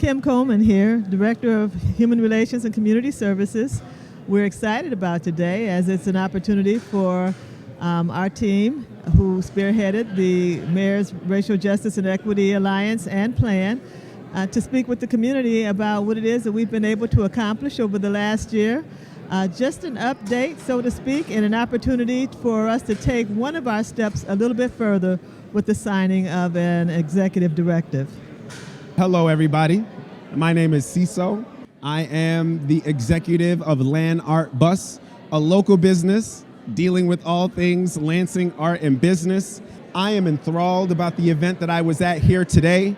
Kim Coleman here, Director of Human Relations and Community Services. We're excited about today as it's an opportunity for our team, who spearheaded the Mayor's Racial Justice and Equity Alliance and Plan, to speak with the community about what it is that we've been able to accomplish over the last year. Just an update, so to speak, and an opportunity for us to take one of our steps a little bit further with the signing of an executive directive. Hello, everybody. My name is Ciso. I am the executive of Land Art Bus, a local business dealing with all things Lansing art and business. I am enthralled about the event that I was at here today.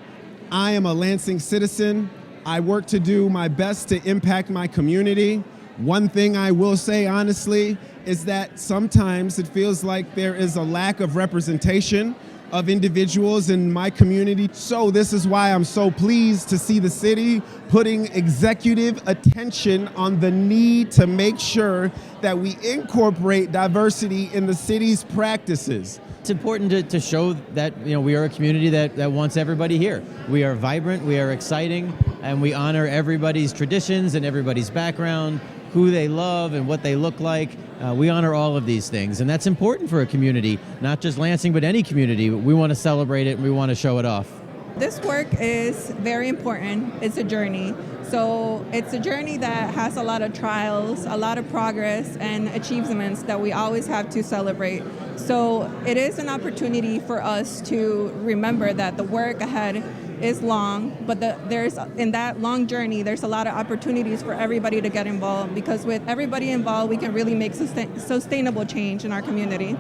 I am a Lansing citizen. I work to do my best to impact my community. One thing I will say honestly is that sometimes it feels like there is a lack of representation of individuals in my community. So this is why I'm so pleased to see the city putting executive attention on the need to make sure that we incorporate diversity in the city's practices. It's important to show that we are a community that wants everybody here. We are vibrant, we are exciting, and we honor everybody's traditions and everybody's background, who they love and what they look like. We honor all of these things, and that's important for a community, not just Lansing, but any community. We want to celebrate it and we want to show it off. This work is very important. It's a journey. So it's a journey that has a lot of trials, a lot of progress and achievements that we always have to celebrate. So it is an opportunity for us to remember that the work ahead is long, but there's in that long journey, there's a lot of opportunities for everybody to get involved, because with everybody involved, we can really make sustainable change in our community.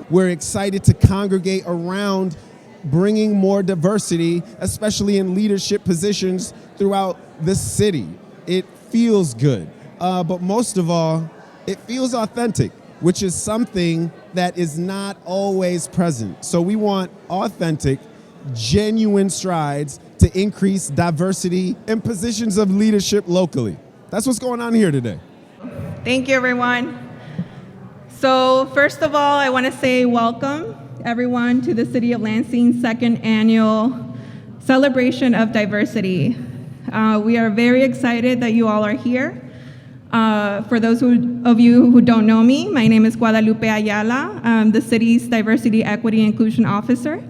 We're excited to congregate around bringing more diversity, especially in leadership positions throughout the city. It feels good, but most of all, it feels authentic, which is something that is not always present. So we want authentic, genuine strides to increase diversity in positions of leadership locally. That's what's going on here today. Thank you, everyone. So first of all, I want to say welcome, everyone, to the City of Lansing second annual celebration of diversity. We are very excited that you all are here. For those of you who don't know me, my name is Guadalupe Ayala. I'm the city's Diversity, Equity, and Inclusion Officer.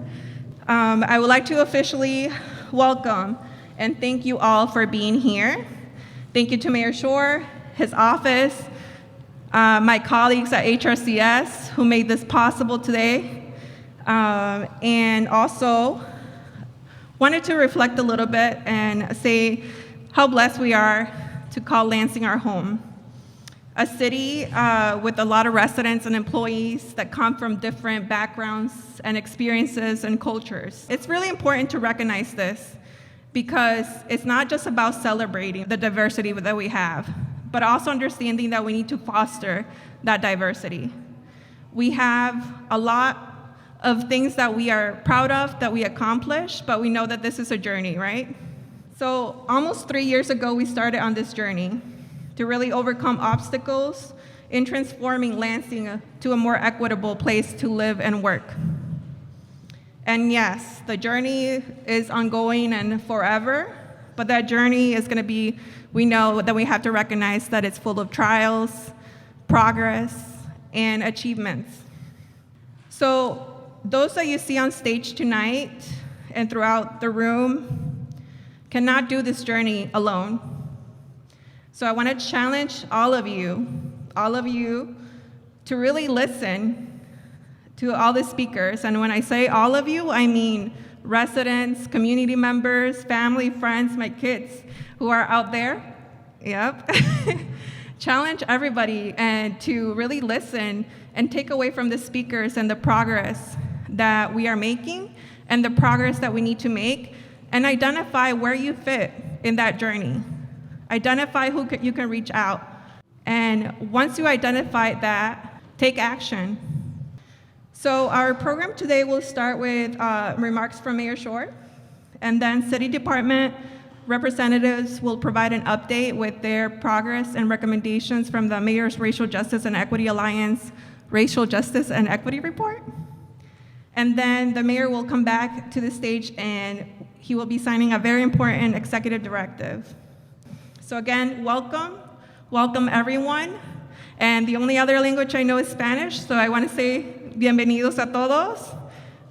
I would like to officially welcome and thank you all for being here. Thank you to Mayor Shore, his office, my colleagues at HRCS who made this possible today, and also wanted to reflect a little bit and say how blessed we are to call Lansing our home. A city with a lot of residents and employees that come from different backgrounds and experiences and cultures. It's really important to recognize this, because it's not just about celebrating the diversity that we have, but also understanding that we need to foster that diversity. We have a lot of things that we are proud of, that we accomplished, but we know that this is a journey, right? So almost 3 years ago, we started on this journey to really overcome obstacles in transforming Lansing to a more equitable place to live and work. And yes, the journey is ongoing and forever, but that journey is going to be, we know that we have to recognize that it's full of trials, progress, and achievements. So those that you see on stage tonight and throughout the room cannot do this journey alone. So I want to challenge all of you to really listen to all the speakers. And when I say all of you, I mean residents, community members, family, friends, my kids who are out there. Yep. Challenge everybody and to really listen and take away from the speakers and the progress that we are making and the progress that we need to make, and identify where you fit in that journey. Identify who you can reach out. And once you identify that, take action. So our program today will start with remarks from Mayor Shore, and then City Department representatives will provide an update with their progress and recommendations from the Mayor's Racial Justice and Equity Alliance Racial Justice and Equity Report. And then the mayor will come back to the stage and he will be signing a very important executive directive. So again, welcome everyone. And the only other language I know is Spanish, so I want to say bienvenidos a todos.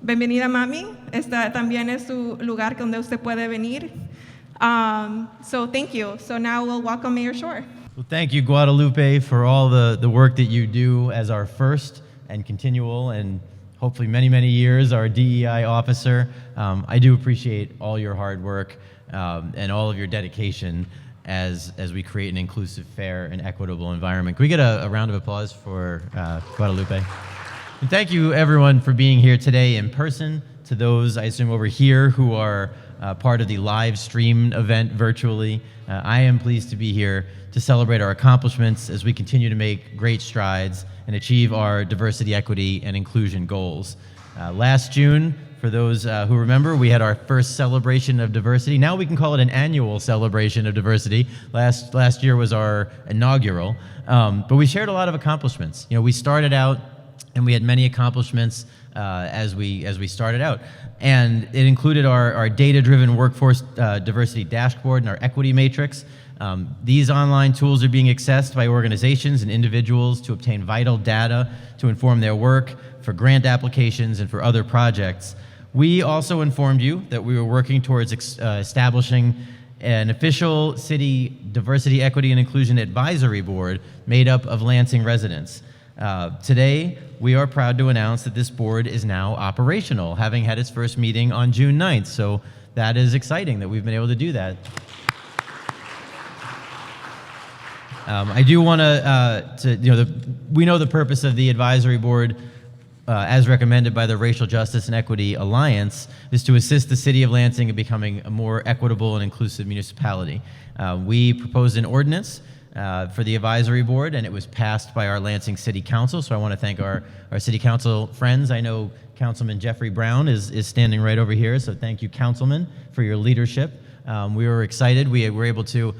Bienvenida, mami. Esta también es su lugar donde usted puede venir. So thank you. So now we'll welcome Mayor Shore. Well, thank you, Guadalupe, for all the work that you do as our first and continual and hopefully many, many years, our DEI officer. I do appreciate all your hard work and all of your dedication as we create an inclusive, fair, and equitable environment. Can we get a round of applause for Guadalupe? And thank you, everyone, for being here today in person. To those, I assume, over here who are part of the live stream event virtually, I am pleased to be here to celebrate our accomplishments as we continue to make great strides and achieve our diversity, equity, and inclusion goals. Last June, for those who remember, we had our first celebration of diversity. Now we can call it an annual celebration of diversity. Last year was our inaugural, but we shared a lot of accomplishments. You know, we started out and we had many accomplishments as we started out. And it included our data-driven workforce diversity dashboard and our equity matrix. These online tools are being accessed by organizations and individuals to obtain vital data to inform their work, for grant applications, and for other projects. We also informed you that we were working towards establishing an official city diversity, equity, and inclusion advisory board made up of Lansing residents. Today, we are proud to announce that this board is now operational, having had its first meeting on June 9th. So that is exciting that we've been able to do that. I do want we know the purpose of the advisory board, as recommended by the Racial Justice and Equity Alliance, is to assist the City of Lansing in becoming a more equitable and inclusive municipality. We proposed an ordinance for the advisory board, and it was passed by our Lansing City Council. So I want to thank our City Council friends. I know Councilman Jeffrey Brown is standing right over here, so thank you, Councilman, for your leadership. We were excited. We were able to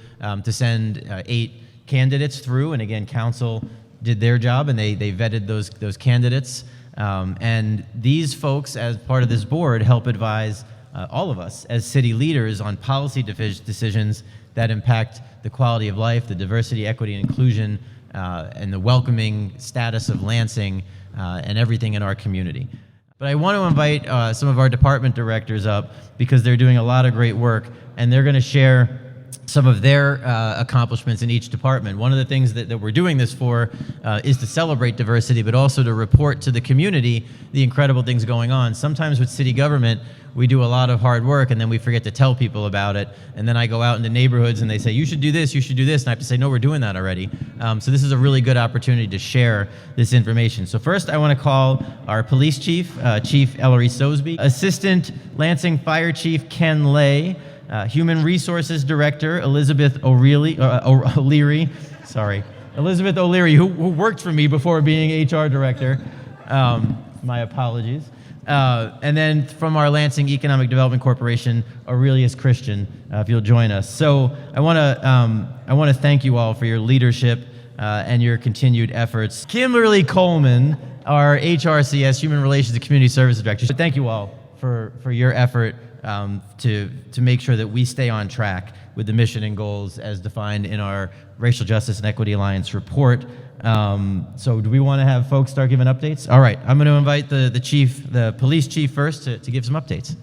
send 8 candidates through, and again, Council did their job, and they vetted those candidates. And these folks, as part of this board, help advise all of us as city leaders on policy decisions that impact the quality of life, the diversity, equity, and inclusion, and the welcoming status of Lansing and everything in our community. But I want to invite some of our department directors up because they're doing a lot of great work, and they're going to share some of their accomplishments in each department. One of the things that we're doing this for is to celebrate diversity, but also to report to the community the incredible things going on. Sometimes with city government, we do a lot of hard work and then we forget to tell people about it. And then I go out into neighborhoods and they say, you should do this, you should do this. And I have to say, no, we're doing that already. So this is a really good opportunity to share this information. So first I want to call our police chief, Chief Ellery Sosby, Assistant Lansing Fire Chief Ken Lay, Human Resources Director Elizabeth O'Leary, who worked for me before being HR Director. My apologies. And then from our Lansing Economic Development Corporation, Aurelius Christian, if you'll join us. So I want to thank you all for your leadership and your continued efforts. Kimberly Coleman, our HRCS, Human Relations and Community Services Director. So thank you all for your effort to make sure that we stay on track with the mission and goals as defined in our Racial Justice and Equity Alliance report. So do we want to have folks start giving updates? All right, I'm going to invite the police chief first to give some updates.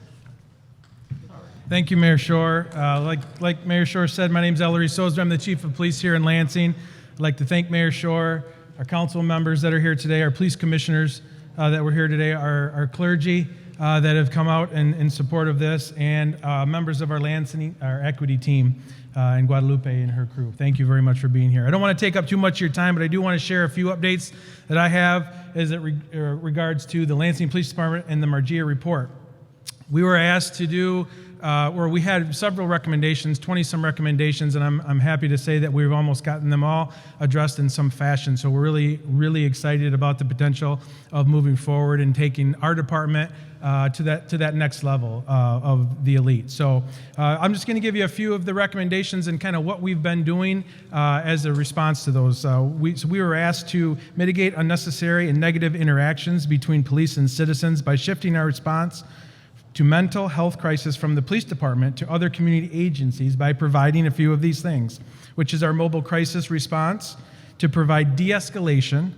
Thank you, Mayor Shore. Like Mayor Shore said, my name is Ellery Sosby. I'm the chief of police here in Lansing. I'd like to thank Mayor Shore, our council members that are here today, our police commissioners that were here today, our clergy that have come out in support of this, and members of our Lansing, our equity team, and Guadalupe and her crew. Thank you very much for being here. I don't want to take up too much of your time, but I do want to share a few updates that I have as it regards to the Lansing Police Department and the Margia report. We were asked to do, we had several recommendations, 20-some recommendations, and I'm happy to say that we've almost gotten them all addressed in some fashion. So we're really, really excited about the potential of moving forward and taking our department to that next level of the elite. So I'm just going to give you a few of the recommendations and kind of what we've been doing as a response to those. We were asked to mitigate unnecessary and negative interactions between police and citizens by shifting our response to mental health crisis from the police department to other community agencies by providing a few of these things, which is our mobile crisis response, to provide de-escalation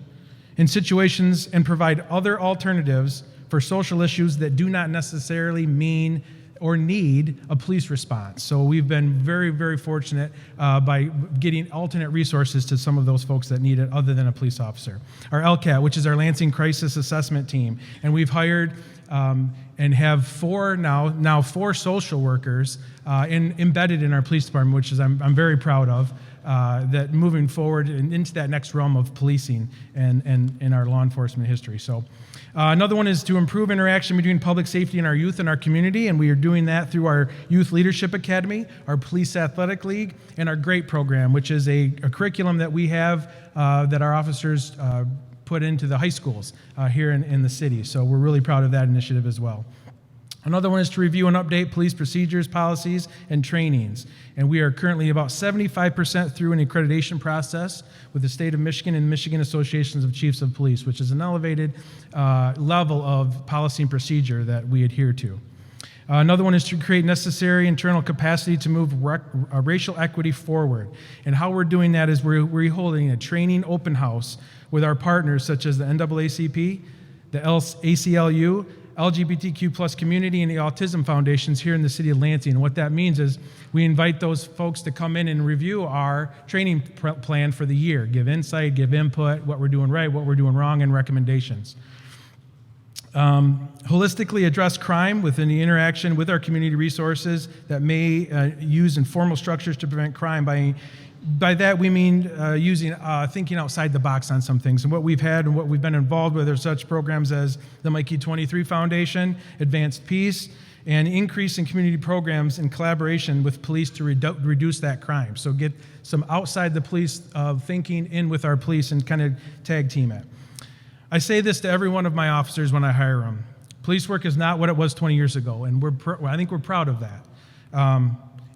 in situations and provide other alternatives for social issues that do not necessarily mean or need a police response. So we've been very, very fortunate by getting alternate resources to some of those folks that need it other than a police officer. Our LCAT, which is our Lansing Crisis Assessment Team, and we've hired and have four social workers embedded in our police department, which is I'm very proud of, that moving forward and into that next realm of policing and in our law enforcement history. So another one is to improve interaction between public safety and our youth and our community, and we are doing that through our Youth Leadership Academy, our Police Athletic League, and our GREAT program, which is a curriculum that we have that our officers put into the high schools here in the city. So we're really proud of that initiative as well. Another one is to review and update police procedures, policies, and trainings. And we are currently about 75% through an accreditation process with the state of Michigan and Michigan Associations of Chiefs of Police, which is an elevated level of policy and procedure that we adhere to. Another one is to create necessary internal capacity to move racial equity forward. And how we're doing that is we're holding a training open house with our partners such as the NAACP, the ACLU, LGBTQ plus community, and the Autism Foundations here in the city of Lansing. And what that means is we invite those folks to come in and review our training plan for the year, give insight, give input, what we're doing right, what we're doing wrong, and recommendations. Holistically address crime within the interaction with our community resources that may use informal structures to prevent crime. By that we mean thinking outside the box on some things. And what we've had and what we've been involved with are such programs as the Mikey 23 Foundation, Advanced Peace, and increase in community programs in collaboration with police to reduce that crime. So get some outside the police thinking in with our police and kind of tag team it. I say this to every one of my officers when I hire them. Police work is not what it was 20 years ago, and I think we're proud of that.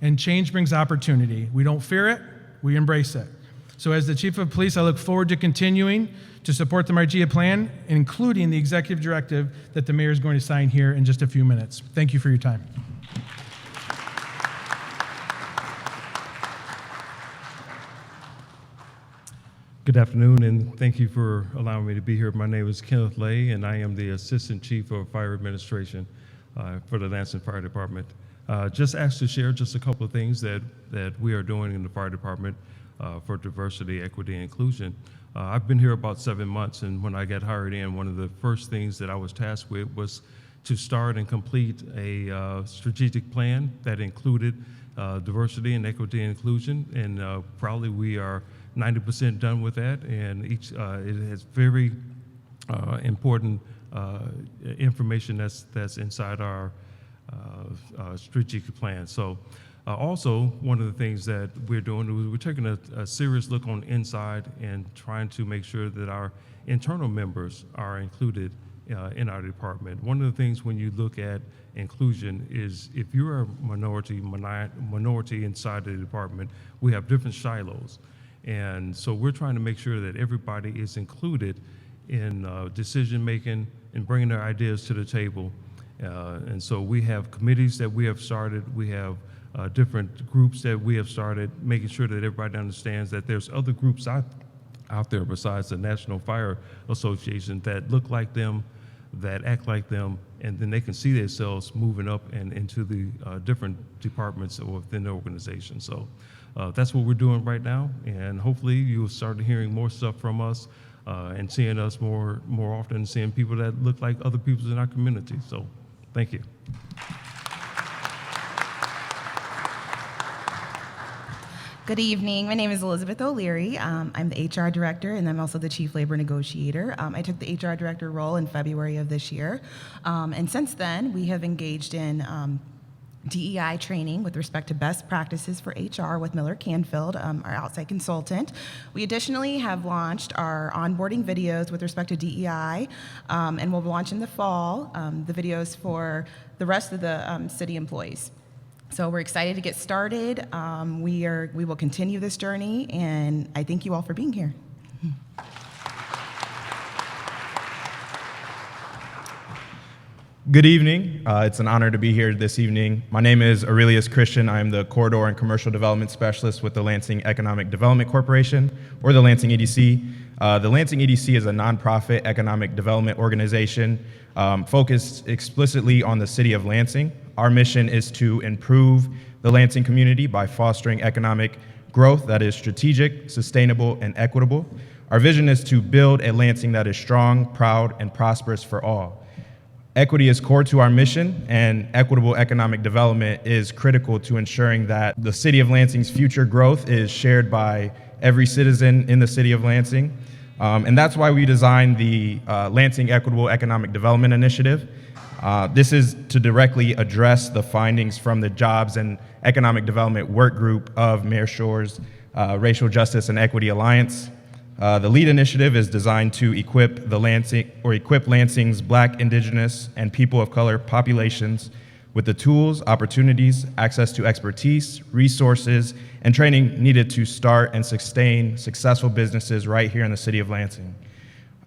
And change brings opportunity. We don't fear it, we embrace it. So as the Chief of Police, I look forward to continuing to support the Margia plan, including the executive directive that the mayor is going to sign here in just a few minutes. Thank you for your time. Good afternoon, and thank you for allowing me to be here. My name is Kenneth Lay, and I am the Assistant Chief of Fire Administration for the Lansing Fire Department. Just asked to share just a couple of things that we are doing in the fire department for diversity, equity, and inclusion. I've been here about 7 months, and when I got hired in, one of the first things that I was tasked with was to start and complete a strategic plan that included diversity and equity and inclusion, and probably we are 90% done with that, and it has very important information that's inside our strategic plan. So also, one of the things that we're doing is we're taking a serious look on inside and trying to make sure that our internal members are included in our department. One of the things when you look at inclusion is if you're a minority inside the department, we have different silos. And so we're trying to make sure that everybody is included in decision making and bringing their ideas to the table. And so we have committees that we have started. We have different groups that we have started, making sure that everybody understands that there's other groups out there besides the National Fire Association that look like them, that act like them, and then they can see themselves moving up and into the different departments within the organization. So that's what we're doing right now, and hopefully you'll start hearing more stuff from us and seeing us more often, seeing people that look like other people in our community. So thank you. Good evening. My name is Elizabeth O'Leary. I'm the HR director, and I'm also the chief labor negotiator. I took the HR director role in February of this year, and since then we have engaged in DEI training with respect to best practices for HR with Miller Canfield, our outside consultant. We additionally have launched our onboarding videos with respect to DEI, and we'll launch in the fall the videos for the rest of the city employees. So we're excited to get started. We will continue this journey, and I thank you all for being here. Good evening. It's an honor to be here this evening. My name is Aurelius Christian. I am the Corridor and Commercial Development Specialist with the Lansing Economic Development Corporation, or the Lansing EDC. The Lansing EDC is a nonprofit economic development organization focused explicitly on the city of Lansing. Our mission is to improve the Lansing community by fostering economic growth that is strategic, sustainable, and equitable. Our vision is to build a Lansing that is strong, proud, and prosperous for all. Equity is core to our mission, and equitable economic development is critical to ensuring that the City of Lansing's future growth is shared by every citizen in the City of Lansing. And that's why we designed the Lansing Equitable Economic Development Initiative. This is to directly address the findings from the Jobs and Economic Development Work Group of Mayor Shore's Racial Justice and Equity Alliance. The LEAD initiative is designed to equip Lansing's Black, Indigenous, and people of color populations with the tools, opportunities, access to expertise, resources, and training needed to start and sustain successful businesses right here in the city of Lansing,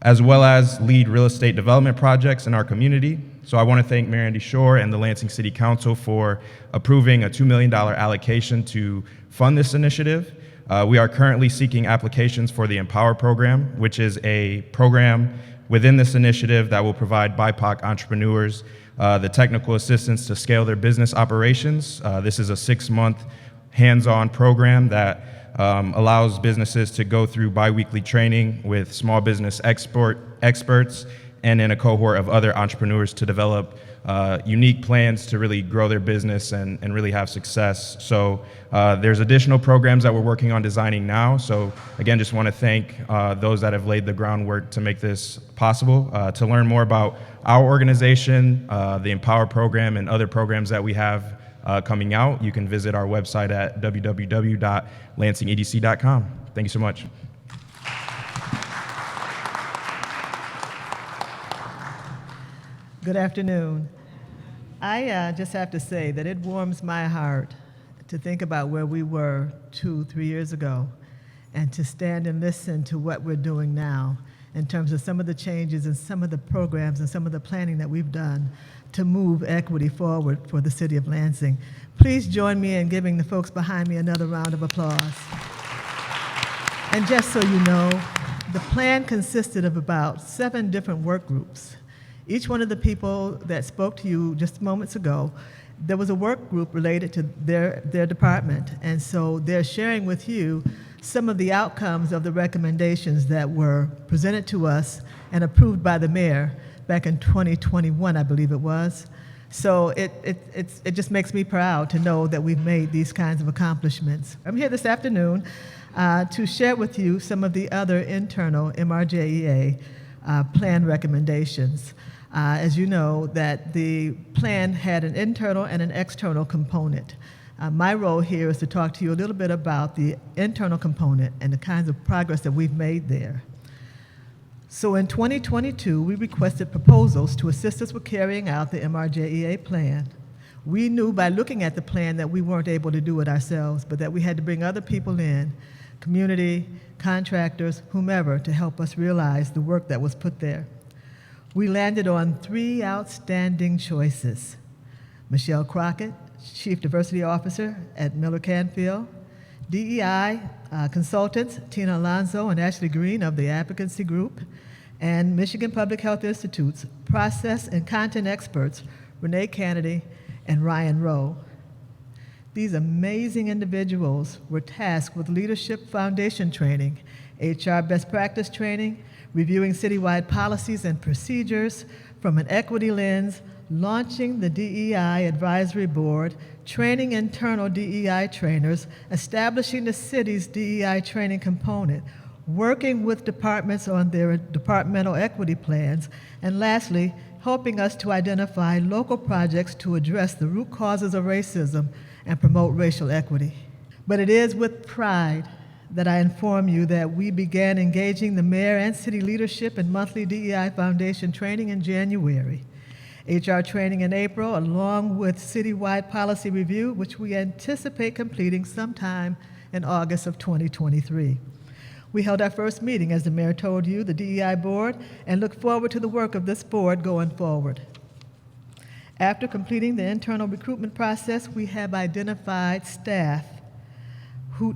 as well as lead real estate development projects in our community. So I want to thank Mayor Andy Shore and the Lansing City Council for approving a $2 million allocation to fund this initiative. We are currently seeking applications for the Empower program, which is a program within this initiative that will provide BIPOC entrepreneurs the technical assistance to scale their business operations. This is a 6-month hands-on program that allows businesses to go through biweekly training with small business experts and in a cohort of other entrepreneurs to develop unique plans to really grow their business and really have success. So there's additional programs that we're working on designing now. So again, just want to thank those that have laid the groundwork to make this possible. To learn more about our organization, the Empower program, and other programs that we have coming out, you can visit our website at www.lansingedc.com. Thank you so much. Good afternoon. I just have to say that it warms my heart to think about where we were 2-3 years ago and to stand and listen to what we're doing now in terms of some of the changes and some of the programs and some of the planning that we've done to move equity forward for the city of Lansing. Please join me in giving the folks behind me another round of applause. And just so you know, the plan consisted of about 7 different work groups. Each one of the people that spoke to you just moments ago, there was a work group related to their department. And so they're sharing with you some of the outcomes of the recommendations that were presented to us and approved by the mayor back in 2021, I believe it was. So it just makes me proud to know that we've made these kinds of accomplishments. I'm here this afternoon to share with you some of the other internal MRJEA plan recommendations. As you know, that the plan had an internal and an external component. My role here is to talk to you a little bit about the internal component and the kinds of progress that we've made there. So in 2022, we requested proposals to assist us with carrying out the MRJEA plan. We knew by looking at the plan that we weren't able to do it ourselves, but that we had to bring other people in, community, contractors, whomever, to help us realize the work that was put there. We landed on 3 outstanding choices. Michelle Crockett, Chief Diversity Officer at Miller Canfield, DEI consultants Tina Alonzo and Ashley Green of the Advocacy Group, and Michigan Public Health Institute's process and content experts Renee Kennedy and Ryan Rowe. These amazing individuals were tasked with leadership foundation training, HR best practice training, reviewing citywide policies and procedures from an equity lens, launching the DEI Advisory Board, training internal DEI trainers, establishing the city's DEI training component, working with departments on their departmental equity plans, and lastly, helping us to identify local projects to address the root causes of racism and promote racial equity. But it is with pride that I inform you that we began engaging the mayor and city leadership in monthly DEI Foundation training in January, HR training in April, along with citywide policy review, which we anticipate completing sometime in August of 2023. We held our first meeting, as the mayor told you, the DEI board, and look forward to the work of this board going forward. After completing the internal recruitment process, we have identified staff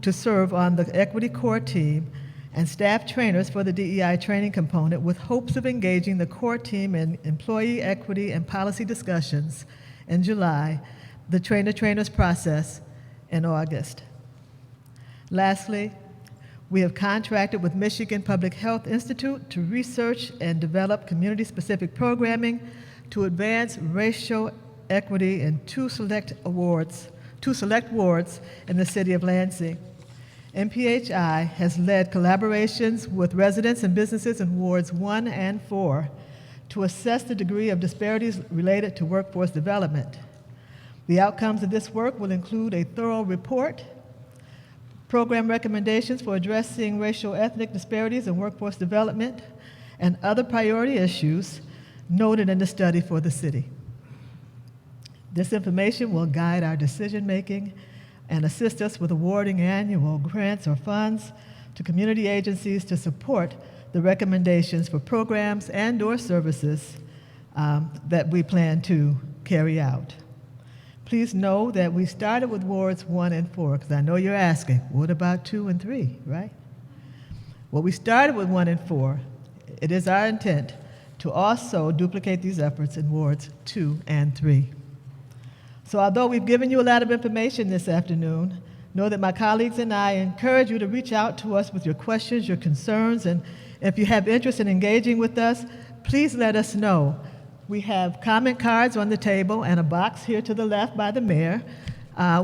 to serve on the Equity Core team and staff trainers for the DEI training component with hopes of engaging the core team in employee equity and policy discussions in July, the trainer-trainers process in August. Lastly, we have contracted with Michigan Public Health Institute to research and develop community-specific programming to advance racial equity in two select wards in the City of Lansing. MPHI has led collaborations with residents and businesses in Wards 1 and 4 to assess the degree of disparities related to workforce development. The outcomes of this work will include a thorough report, program recommendations for addressing racial ethnic disparities in workforce development, and other priority issues noted in the study for the city. This information will guide our decision-making and assist us with awarding annual grants or funds to community agencies to support the recommendations for programs and/or services that we plan to carry out. Please know that we started with wards 1 and 4, because I know you're asking, what about 2 and 3, right? Well, we started with 1 and 4. It is our intent to also duplicate these efforts in wards 2 and 3. So although we've given you a lot of information this afternoon, know that my colleagues and I encourage you to reach out to us with your questions, your concerns, and if you have interest in engaging with us, please let us know. We have comment cards on the table and a box here to the left by the mayor.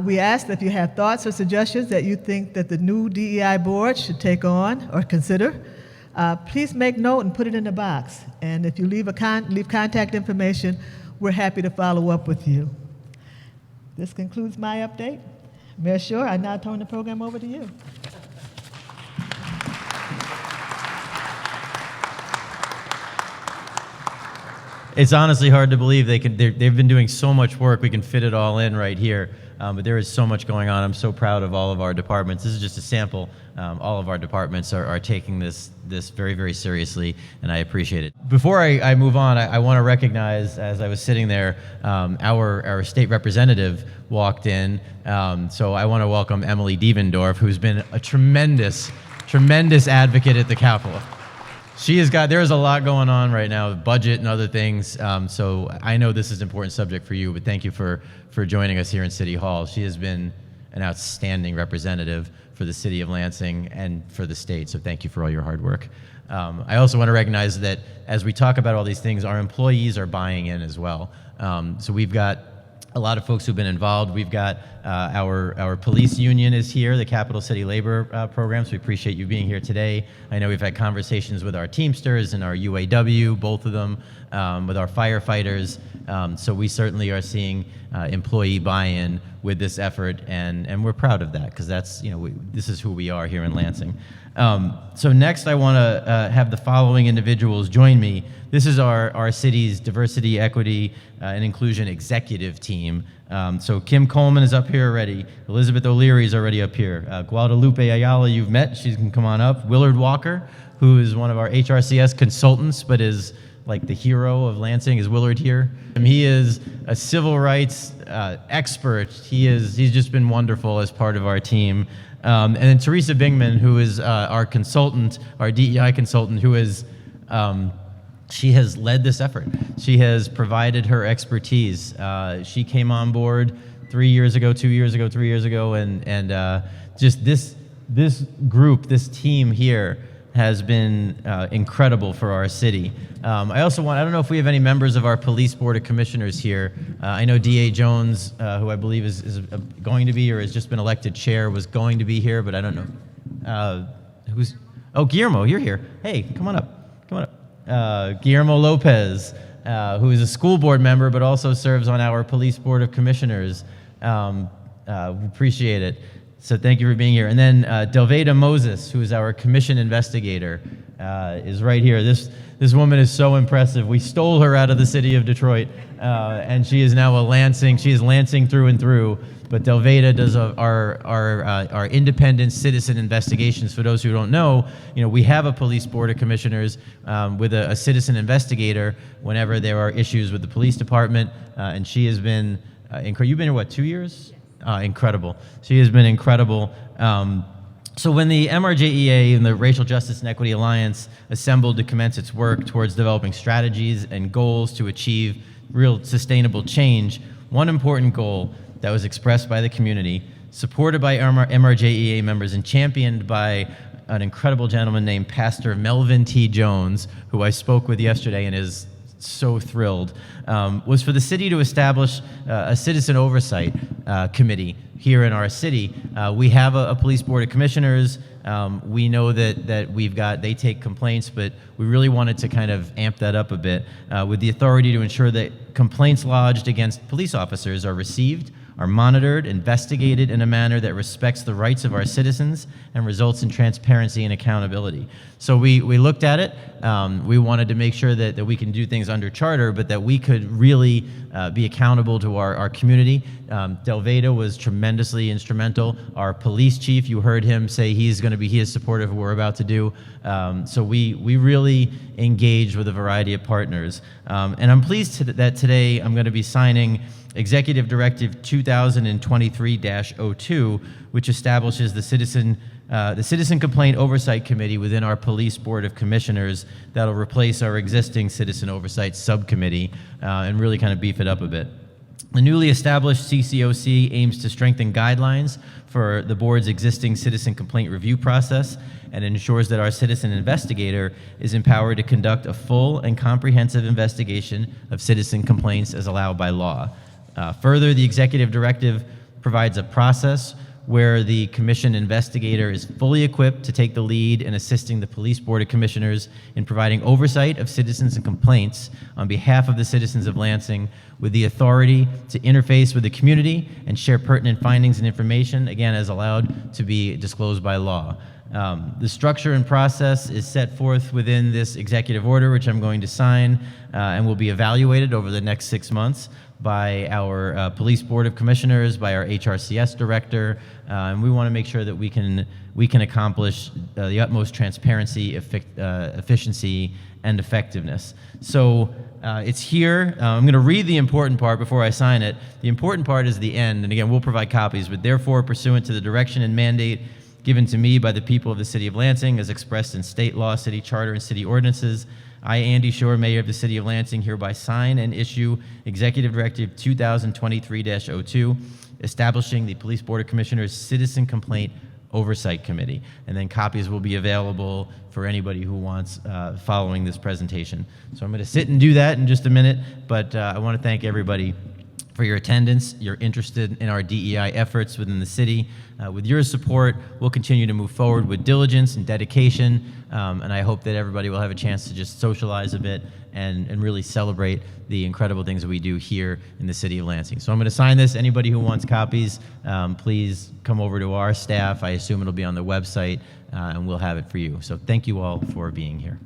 We ask that if you have thoughts or suggestions that you think that the new DEI board should take on or consider, please make note and put it in the box. And if you leave contact information, we're happy to follow up with you. This concludes my update. Mayor Shore, I now turn the program over to you. It's honestly hard to believe they've been doing so much work. We can fit it all in right here, but there is so much going on. I'm so proud of all of our departments. This is just a sample. All of our departments are taking this very, very seriously, and I appreciate it. Before I move on, I want to recognize, as I was sitting there, our state representative walked in. So I want to welcome Emily Devendorf, who's been a tremendous advocate at the Capitol. There's a lot going on right now, budget and other things, so I know this is an important subject for you, but thank you for joining us here in City Hall. She has been an outstanding representative for the City of Lansing and for the state, so thank you for all your hard work. I also want to recognize that as we talk about all these things, our employees are buying in as well. So we've got a lot of folks who've been involved. We've got our police union is here, the Capital City Labor Program, so we appreciate you being here today. I know we've had conversations with our Teamsters and our UAW, both of them, with our firefighters, so we certainly are seeing employee buy-in with this effort, and we're proud of that, because that's, this is who we are here in Lansing. So next I want to have the following individuals join me. This is our city's diversity, equity, and inclusion executive team. So Kim Coleman is up here already. Elizabeth O'Leary is already up here. Guadalupe Ayala you've met. She can come on up. Willard Walker, who is one of our HRCS consultants, but is like the hero of Lansing. Is Willard here? He is a civil rights expert. He's just been wonderful as part of our team. And then Teresa Bingman, who is our consultant, our DEI consultant, who is she has led this effort. She has provided her expertise. She came on board 3 years ago, 2 years ago, 3 years ago, and just this group, this team here has been incredible for our city. I don't know if we have any members of our Police Board of Commissioners here. I know D.A. Jones, who I believe is going to be or has just been elected chair, was going to be here, but I don't know. Guillermo, you're here. Hey, come on up. Guillermo Lopez, who is a school board member but also serves on our Police Board of Commissioners. Appreciate it. So thank you for being here. And then Delveda Moses, who is our commission investigator, is right here. This woman is so impressive. We stole her out of the city of Detroit, and she is now a Lansing. She is Lansing through and through. But Delveda does our independent citizen investigations. For those who don't know, we have a police board of commissioners with a citizen investigator whenever there are issues with the police department. And she has been incredible. You've been here, what, 2 years? Incredible. She has been incredible. So when the MRJEA and the Racial Justice and Equity Alliance assembled to commence its work towards developing strategies and goals to achieve real sustainable change, one important goal that was expressed by the community, supported by MRJEA members, and championed by an incredible gentleman named Pastor Melvin T. Jones, who I spoke with yesterday and is so thrilled, was for the city to establish a citizen oversight committee here in our city. We have a police board of commissioners. We know that they take complaints, but we really wanted to kind of amp that up a bit with the authority to ensure that complaints lodged against police officers are received, are monitored, investigated in a manner that respects the rights of our citizens and results in transparency and accountability. So we looked at it. We wanted to make sure that we can do things under charter, but that we could really be accountable to our community. Delveda was tremendously instrumental. Our police chief, you heard him say he is supportive of what we're about to do. So we really engaged with a variety of partners. And I'm pleased that today I'm going to be signing Executive Directive 2023-02, which establishes the Citizen Complaint Oversight Committee within our Police Board of Commissioners that'll replace our existing Citizen Oversight Subcommittee and really kind of beef it up a bit. The newly established CCOC aims to strengthen guidelines for the board's existing citizen complaint review process and ensures that our citizen investigator is empowered to conduct a full and comprehensive investigation of citizen complaints as allowed by law. Further, the executive directive provides a process where the commission investigator is fully equipped to take the lead in assisting the Police Board of Commissioners in providing oversight of citizens and complaints on behalf of the citizens of Lansing, with the authority to interface with the community and share pertinent findings and information, again, as allowed to be disclosed by law. The structure and process is set forth within this executive order, which I'm going to sign, and will be evaluated over the next 6 months by our Police Board of Commissioners, by our HRCS director, and we want to make sure that we can accomplish the utmost transparency, efficiency, and effectiveness. So it's here. I'm going to read the important part before I sign it. The important part is the end, and again, we'll provide copies, but therefore, pursuant to the direction and mandate given to me by the people of the City of Lansing as expressed in state law, city charter, and city ordinances, I, Andy Shore, Mayor of the City of Lansing, hereby sign and issue Executive Directive 2023-02, establishing the Police Board of Commissioners Citizen Complaint Oversight Committee. And then copies will be available for anybody who wants following this presentation. So I'm going to sit and do that in just a minute, but I want to thank everybody for your attendance, your interest in our DEI efforts within the city. With your support, we'll continue to move forward with diligence and dedication, and I hope that everybody will have a chance to just socialize a bit and really celebrate the incredible things that we do here in the city of Lansing. So I'm going to sign this. Anybody who wants copies, please come over to our staff. I assume it'll be on the website, and we'll have it for you. So thank you all for being here.